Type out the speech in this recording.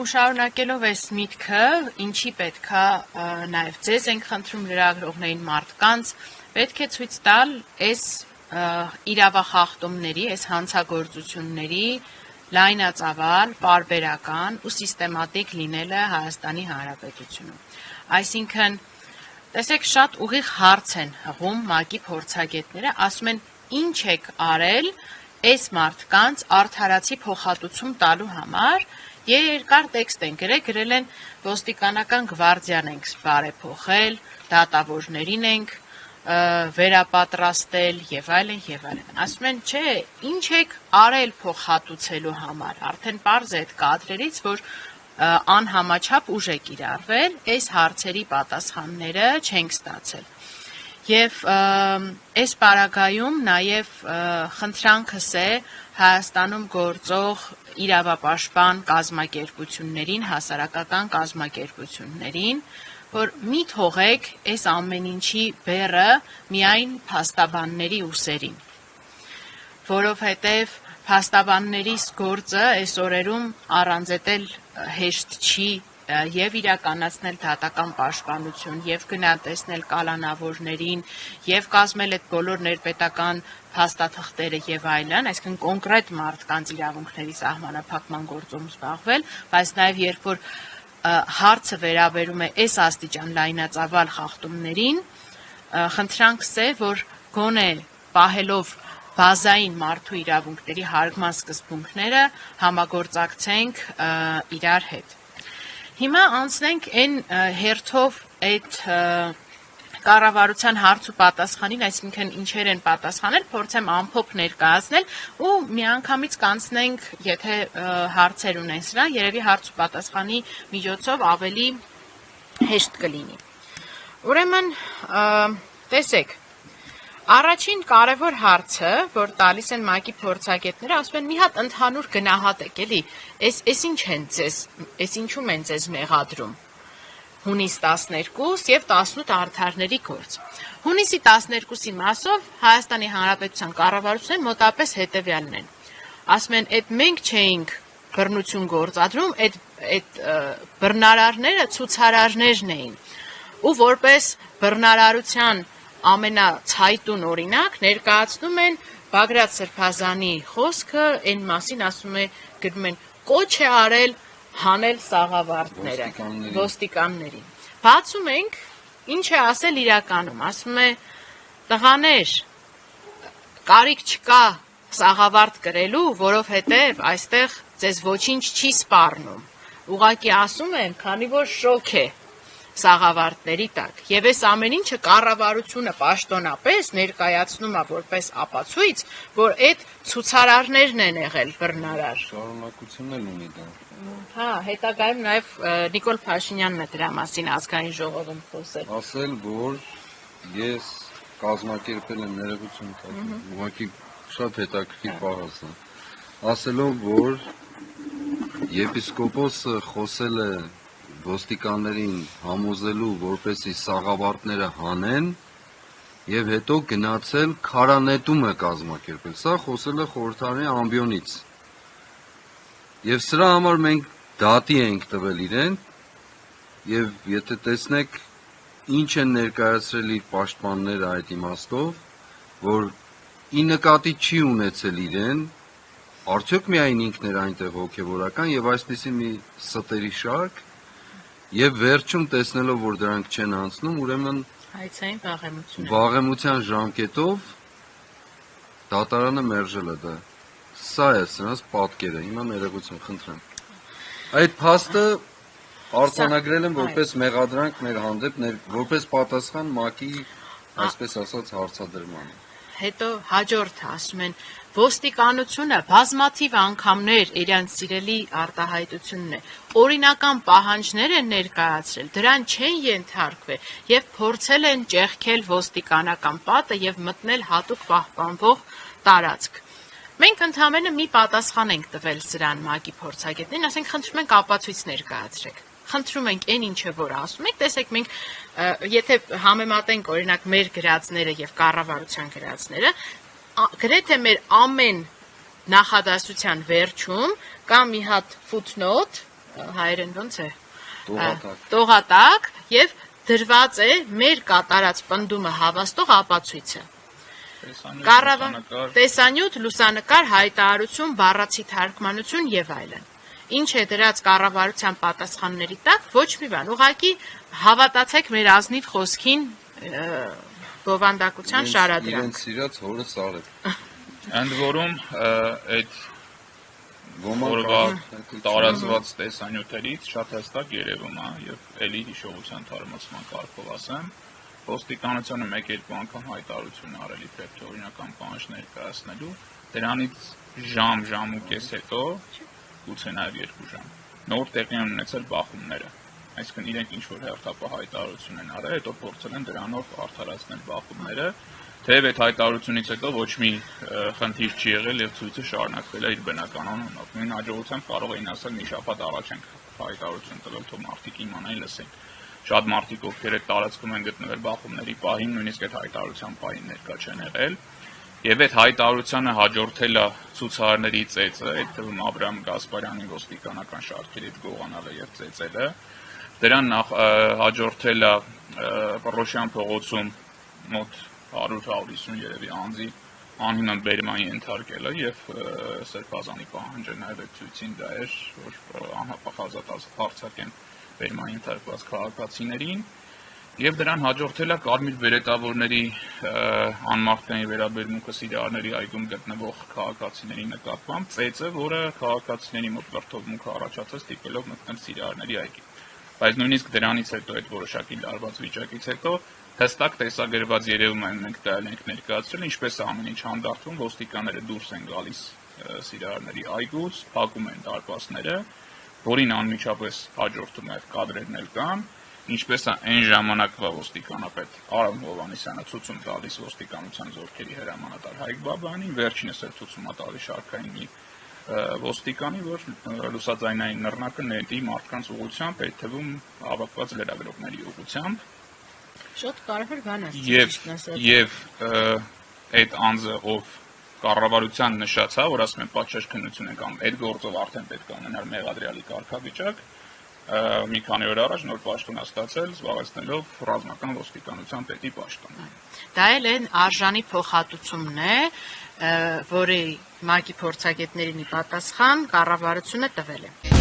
ու շարունակելով այս միտքը, ինչի պետքա նաև ձեզ ենք խնդրում լրագրողներին մարդկանց, պետք է ցույց տալ այս իրավախախտումների, այս հանցագործությունների լայնածավալ, պարբերական ու սիստեմատիկ լինելը Հայաստանի Հանրապետությունում։ Այսինքն, տեսեք, շատ ուղիղ հարց են հղում ՄԱԿ-ի փորձագետները, ասում են, ինչ եք արել այս մարդկանց արդարացի փոխհատուցում տալու համար, երկար տեքստ են գրել են ոստիկանական գվարդիան ենք բարեփոխել, դատավորներին ենք վերապատրաստել եւ այլն եւ այլն։ Ասում են, չէ, ինչ եք արել փոխհատուցելու համար, արդեն պարզ է այդ կադրերից, որ անհամաչափ ուժ է կիրառվել, այս հարցերի պատասխանները չենք ստացել։ Եվ այս պարագայում նաև խնդրանքս է Հայաստանում գործող իրավապաշտպան կազմակերպություններին, հասարակական կազմակերպություններին, որ մի թողեք այս ամեն ինչի բեռը միայն փաստաբանների ուսերին, որովհետև փաստաբանների գործը այս օրերում առանձետել հեշտ չի եւ իրականացնել դատական պաշտպանություն եւ գնահատեցնել կալանավորներին եւ կազմել այդ բոլոր ներպետական փաստաթղթերը եւ այլն, այսինքն կոնկրետ մարդկանց իրավունքների սահմանափակման գործում զբաղվել, բայց նաեւ երբ որ հարցը վերաբերում է այս աստիճան լայնածավալ խախտումներին, խնդրանքս է, որ գոնե պահելով բազային մարդու իրավունքների հարգման սկզբունքները համագործակցենք իրար հետ։ Հիմա անցնենք այն հերթով այդ կառավարության հարց ու պատասխանին, այսինքն ինչեր են պատասխանել, փորձեմ ամփոփ ներկայացնել ու միանգամից կանցնենք, եթե հարցեր ունեն սրա, երևի հարց ու պատասխանի միջոցով ավելի հեշտ կլինի։ Ուրեմն, տեսեք, առաջին կարևոր հարցը, որ տալիս են ՄԱԿ-ի փորձագետները, ասում են մի հատ ընդհանուր գնահատեք, էլի, այս ինչ են ձեզ, այս ինչում են ձեզ մեղադրում։ Հունիս 12 եւ 18 արդարների գործ։ Հունիսի 12-ի մասով Հայաստանի Հանրապետության կառավարության մոտապես հետեւյալն են։ Ասում են, այդ մենք չէինք բռնություն գործադրում, այդ բռնարարները ցուցարարներն էին։ Ու որպես բռնարարության ամենացայտուն օրինակ ներկայացնում են Բագրատ Սրբազանի խոսքը, այն մասին ասում է, գրում են, կոչ է արել հանել սաղավարտները, ոստիկաններին։ Բացում ենք, ինչ է ասել իրականում, ասում է, տղաներ, կարիք չկա սաղավարտ կրելու, որովհետև այստեղ ձեզ ոչինչ չի սպառնում։ Ուղղակի ասում են, քանի որ շոկ է սաղավարտների տակ։ Եվ այս ամեն ինչը կառավարությունը պաշտոնապես ներկայացնում է որպես ապացույց, որ այդ ցուցարարներն են եղել բռնարար։ Շարունակությունն էլ ունի դա։ Հա, հետագայում նաև Նիկոլ Փաշինյանն է դրա մասին ազգային ժողովում խոսել։ Ասել, որ ես կազմակերպել եմ ներողություն տալու, ուղղակի շատ հետաքրքիր բառ է։ Ասելով, որ եպիսկոպոսը խոսել է ոստիկաններին համոզելու, որպեսզի սաղավարտները հանեն եւ հետո գնացել քարանետում է կազմակերպել։ Սա խոսել է խորհրդարանի ամբիոնից։ Եվ սրա համար մենք դատի ենք տվել իրեն եւ եթե տեսնեք ինչ են ներկայացրել իր պաշտպանները այդ իմաստով, որ ի նկատի չի ունեցել իրեն, արդյոք միայն ինքն էր այնտեղ հոգեվորական եւ այսպիսի մի ստերի շարք եւ վերջում տեսնելով, որ դրանք չեն անցնում, ուրեմն հայցային վաղեմության ժամկետով դատարանը մերժել է դա։ Սա է սրանց պատկերը, հիմա ներողություն խնդրեմ։ Այդ փաստը արձանագրել եմ որպես մեղադրանք մեր հանդեպ, որպես պատասխան ՄԱԿ-ի, այսպես ասած, հարցադրմանը։ Հետո հաջորդը ասում են, ոստիկանությունը բազմաթիվ անգամներ իրենց սիրելի արտահայտությունն է, օրինական պահանջներ են ներկայացրել, դրան չեն ենթարկվել եւ փորձել են ճեղքել ոստիկանական պատը եւ մտնել հատուկ պահպանվող տարածք։ Մենք ընդհանրապես մի պատասխան ենք տվել սրան ՄԱԿ-ի փորձագետներին, ասենք խնդրում ենք ապացույց ներկայացրեք։ Խնդրում ենք այն ինչը որ ասում եք, տեսեք մենք եթե համեմատենք օրինակ մեր գրածները եւ կառավարության գրածները, գրեթե մեր ամեն նախադասության վերջում կա մի հատ footnote, հայերեն ոնց է տողատակ եւ դրված է մեր կատարած պնդումը հավաստող ապացույցը։ Տեսանյութ, լուսանկար, հայտարարություն, բառացի թարգմանություն եւ այլն։ Ինչ է դրած կառավարության պատասխանների տակ, ոչ մի բան, ուղղակի հավատացեք մեր ազնիվ խոսքին բովանդակության շարադրանք։ Իրենց սիրած հորը Սարեփ։ Ընդ որում այդ տարածված տեսանյութերից շատ հստակ երևում է եւ ելի հիշողության թարմացման կարգով ասեմ, ոստիկանությունը 1-2 անգամ հայտարարություն արել իբր թե օրինական պահանջ ներկայացնելու, դրանից ժամ ու կես հետո, գուցե նաեւ 2 ժամ, նոր տեղի են ունեցել բախումները։ Այսինքն իրենք ինչ որ հերթապահ հայտարարություն են արել, հետո փորձել են դրանով արդարացնել բախումները, թեև այդ հայտարարությունից հետո ոչ մի խնդիր չի եղել եւ ցույցը շարունակվել է իր բնական անունով։ Նույն հաջողությամբ կարող էին ասել մի շաբաթ առաջ ենք հայտարարություն տվել, թող մարդիկ իմանային լսեն։ Շատ մարդիկ ովքեր այդ տարածքում են գտնվել բախումների պահին, նույնիսկ այդ հայտարարության պահին ներկա չեն եղել։ Եվ այդ հայտարարությանը հաջորդել է ցուցարարների ծեծը, այդ թվում Աբրահամ Գասպարյանի ոստիկանական շարքերից գողանալը եւ ծեծելը։ Դրան հաջորդել է Պռոշյան փողոցում մոտ 100-150 երևի անձի անհիմն բերման ենթարկելը եւ Սրբազանի պահանջը նաեւ այդ ցույցին դա էր, որ անհապաղ ազատ արձակեն բերման ենթարկված քաղաքացիներին եւ դրան հաջորդել է Կարմիր բերետավորների անմարդկային վերաբերմունքը Սիրիաների այգում գտնվող քաղաքացիների նկատմամբ ծեծը, որը քաղաքացիների մոտ վրդովմունքը առաջացած ստիպելով մտնել Սիրիաների այգի։ Բայց նույնիսկ դրանից հետո այդ որոշակի լարված վիճակից հետո հստակ տեսագրված երևում են մենք դա ենք ներկայացրել, ինչպես է ամեն ինչ հանդարտվում, ոստիկանները դուրս են գալիս Սիրիաների այգուց, փակում են դարպասները, որին անմիջապես հաջորդում է կադրերն էլ կան, ինչպես է այն ժամանակվա ոստիկանապետ Արամ Հովհաննիսյանը ցույցում տալիս ոստիկանության զորքերի հրամանատար Հայկ Բաբյանին, վերջինս էլ ցույցում է տալիս շարքային մի ոստիկանի, որ լուսաձայնային նռնակը նետի մարդկանց ուղղությամբ, այդ թվում հավաքված լրագրողների ուղղությամբ։ Շատ կարևոր բան է։ Եվ այդ անձը, ով կառավարության նշած է, որ ասում են պատշաճ քննություն են կամ այդ գործով արդեն պետք է ունենալ մեղադրյալի կարգավիճակ, մի քանի օր առաջ նոր պաշտոն է ստացել, զբաղեցնելով ռազմական ոստիկանության պետի պաշտոնը։ Դա էլ այն արժանի փոխհատուցումն է, որի ՄԱԿ-ի փորձագետներին ի պատասխան կառավարությունը տվել է։